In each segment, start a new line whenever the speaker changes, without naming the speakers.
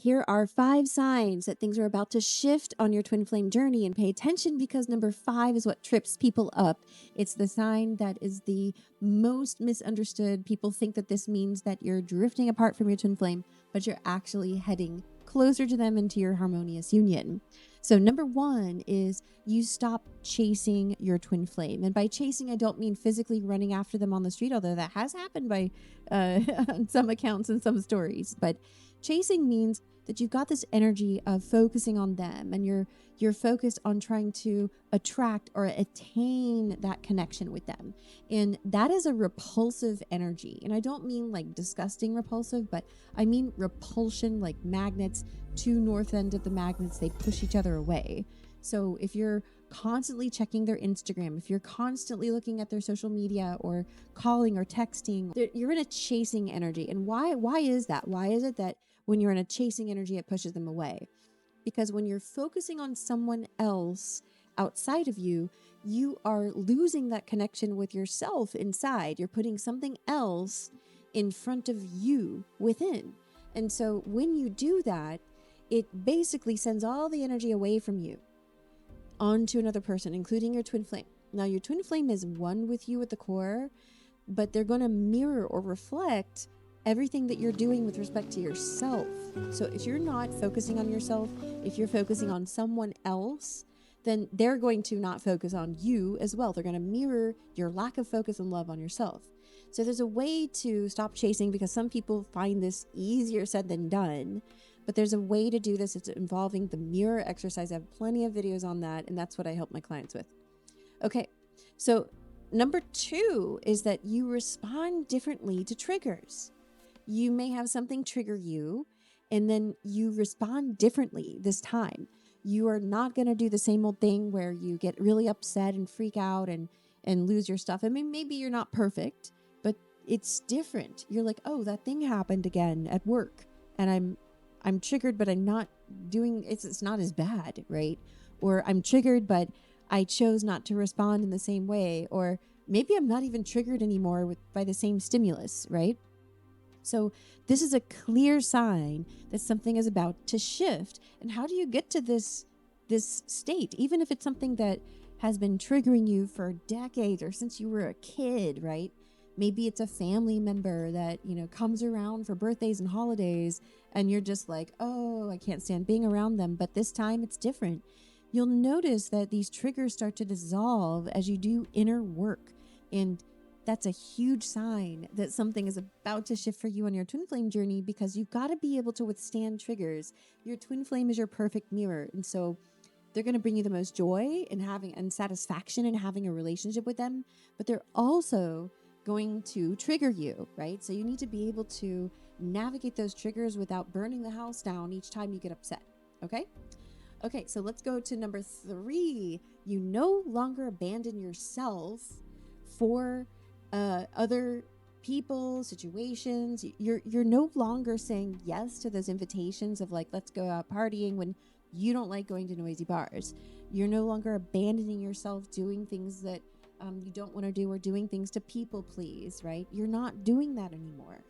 Here are 5 signs that things are about to shift on your twin flame journey, and pay attention because number 5 is what trips people up. It's the sign that is the most misunderstood. People think that this means that you're drifting apart from your twin flame, but you're actually heading closer to them into your harmonious union. So number 1 is you stop chasing your twin flame. And by chasing, I don't mean physically running after them on the street, although that has happened by on some accounts and some stories. But chasing means that you've got this energy of focusing on them, and you're focused on trying to attract or attain that connection with them. And that is a repulsive energy. And I don't mean like disgusting repulsive, but I mean repulsion, like magnets, two north end of the magnets, they push each other away. So if you're constantly checking their Instagram, if you're constantly looking at their social media or calling or texting, you're in a chasing energy. And why is that? Why is it that when you're in a chasing energy, it pushes them away? Because when you're focusing on someone else outside of you, you are losing that connection with yourself inside. You're putting something else in front of you within. And so when you do that, it basically sends all the energy away from you onto another person, including your twin flame. Now, your twin flame is one with you at the core, but they're going to mirror or reflect everything that you're doing with respect to yourself. So if you're not focusing on yourself, if you're focusing on someone else, then they're going to not focus on you as well. They're going to mirror your lack of focus and love on yourself. So there's a way to stop chasing, because some people find this easier said than done. But there's a way to do this. It's involving the mirror exercise. I have plenty of videos on that, and that's what I help my clients with. Okay, so number 2 is that you respond differently to triggers. You may have something trigger you, and then you respond differently this time. You are not going to do the same old thing where you get really upset and freak out and lose your stuff. I mean, maybe you're not perfect, but it's different. You're like, oh, that thing happened again at work, and I'm triggered, but I'm not doing it's not as bad, right? Or I'm triggered, but I chose not to respond in the same way. Or maybe I'm not even triggered anymore by the same stimulus, right? So this is a clear sign that something is about to shift. And how do you get to this state, even if it's something that has been triggering you for decades or since you were a kid, right? Maybe it's a family member that, comes around for birthdays and holidays, and you're just like, oh, I can't stand being around them. But this time it's different. You'll notice that these triggers start to dissolve as you do inner work. And that's a huge sign that something is about to shift for you on your twin flame journey, because you've got to be able to withstand triggers. Your twin flame is your perfect mirror. And so they're going to bring you the most joy and satisfaction in having a relationship with them. But they're also going to trigger you, right? So you need to be able to navigate those triggers without burning the house down each time you get upset. Okay, so let's go to number 3. You no longer abandon yourself for other people, situations. You're no longer saying yes to those invitations of like, let's go out partying, when you don't like going to noisy bars. You're no longer abandoning yourself doing things that you don't want to do, or doing things to people please, right? You're not doing that anymore.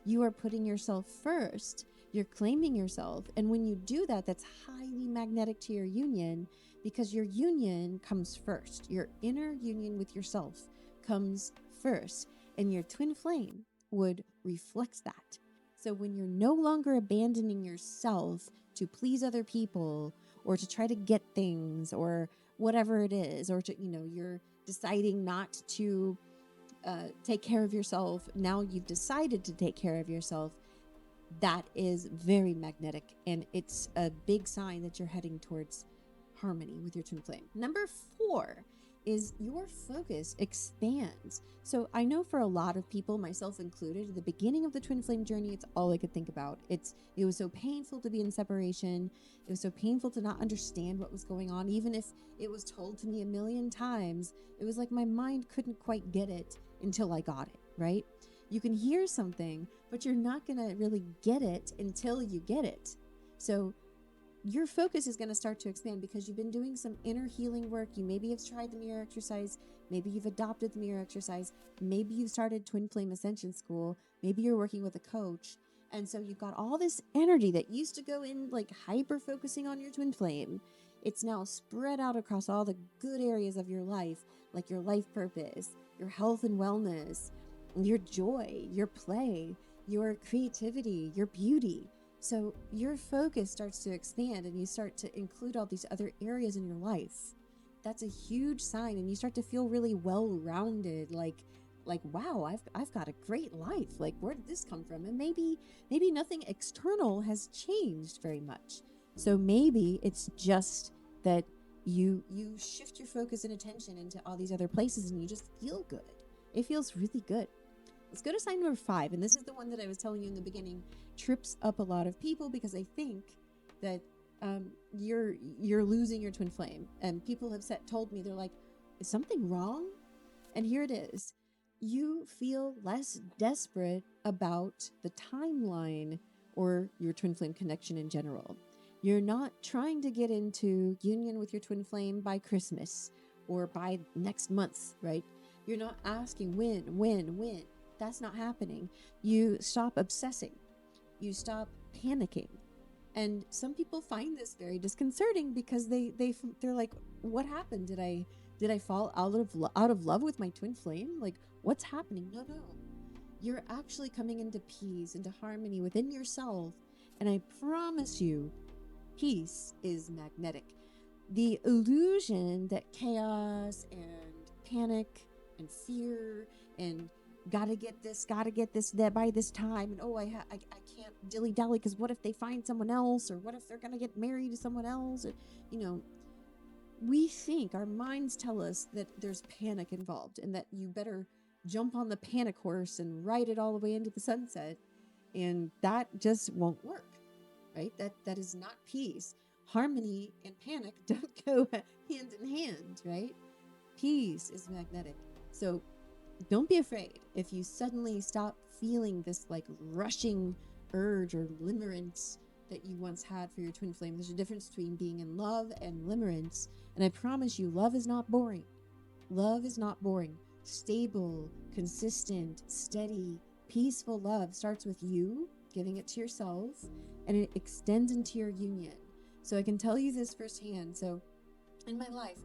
You are putting yourself first. You're claiming yourself. And when you do that, that's highly magnetic to your union, because your union comes first. Your inner union with yourself comes first. And your twin flame would reflect that. So when you're no longer abandoning yourself to please other people, or to try to get things, or whatever it is, or to, you're deciding not to take care of yourself. Now you've decided to take care of yourself. That is very magnetic, and it's a big sign that you're heading towards harmony with your twin flame. Number 4 is your focus expands. So I know for a lot of people, myself included, at the beginning of the twin flame journey, it's all I could think about. It was so painful to be in separation. It was so painful to not understand what was going on. Even if it was told to me a million times, it was like my mind couldn't quite get it until I got it, right? You can hear something, but you're not going to really get it until you get it. So your focus is going to start to expand because you've been doing some inner healing work. You maybe have tried the mirror exercise. Maybe you've adopted the mirror exercise. Maybe you've started Twin Flame Ascension School. Maybe you're working with a coach. And so you've got all this energy that used to go in like hyper focusing on your twin flame. It's now spread out across all the good areas of your life, like your life purpose, your health and wellness, your joy, your play, your creativity, your beauty. So your focus starts to expand and you start to include all these other areas in your life. That's a huge sign, and you start to feel really well-rounded, like wow, I've got a great life. Like, where did this come from? And maybe nothing external has changed very much. So maybe it's just that you shift your focus and attention into all these other places and you just feel good. It feels really good. Let's go to sign number 5, and this is the one that I was telling you in the beginning trips up a lot of people, because I think that you're losing your twin flame, and people have told me, they're like, is something wrong? And here it is. You feel less desperate about the timeline or your twin flame connection in general. You're not trying to get into union with your twin flame by Christmas or by next month, right? You're not asking when. That's not happening. You stop obsessing. You stop panicking. And some people find this very disconcerting because they're like, what happened? Did I fall out of love with my twin flame? Like, what's happening? No. You're actually coming into peace, into harmony within yourself. And I promise you, peace is magnetic. The illusion that chaos and panic and fear and gotta get this that by this time, and I can't dilly dally because what if they find someone else, or what if they're gonna get married to someone else, or we think, our minds tell us that there's panic involved and that you better jump on the panic horse and ride it all the way into the sunset, and that just won't work, right? That is not peace. Harmony and panic don't go hand in hand, right? Peace is magnetic. So don't be afraid if you suddenly stop feeling this like rushing urge or limerence that you once had for your twin flame. There's a difference between being in love and limerence. And I promise you, love is not boring. Love is not boring. Stable, consistent, steady, peaceful love starts with you giving it to yourself, and it extends into your union. So I can tell you this firsthand. So in my life,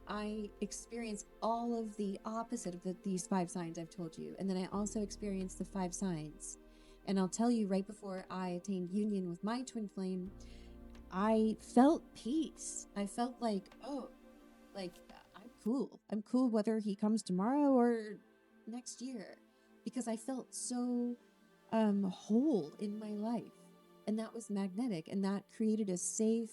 I experienced all of the opposite of these 5 signs I've told you. And then I also experienced the 5 signs. And I'll tell you, right before I attained union with my twin flame, I felt peace. I felt like, like, I'm cool. I'm cool whether he comes tomorrow or next year, because I felt so whole in my life. And that was magnetic, and that created a safe,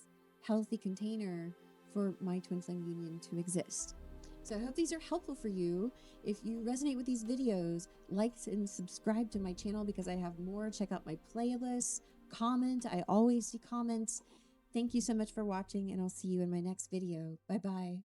healthy container for my twin flame union to exist. So I hope these are helpful for you. If you resonate with these videos, like and subscribe to my channel because I have more. Check out my playlists. Comment. I always see comments. Thank you so much for watching, and I'll see you in my next video. Bye-bye.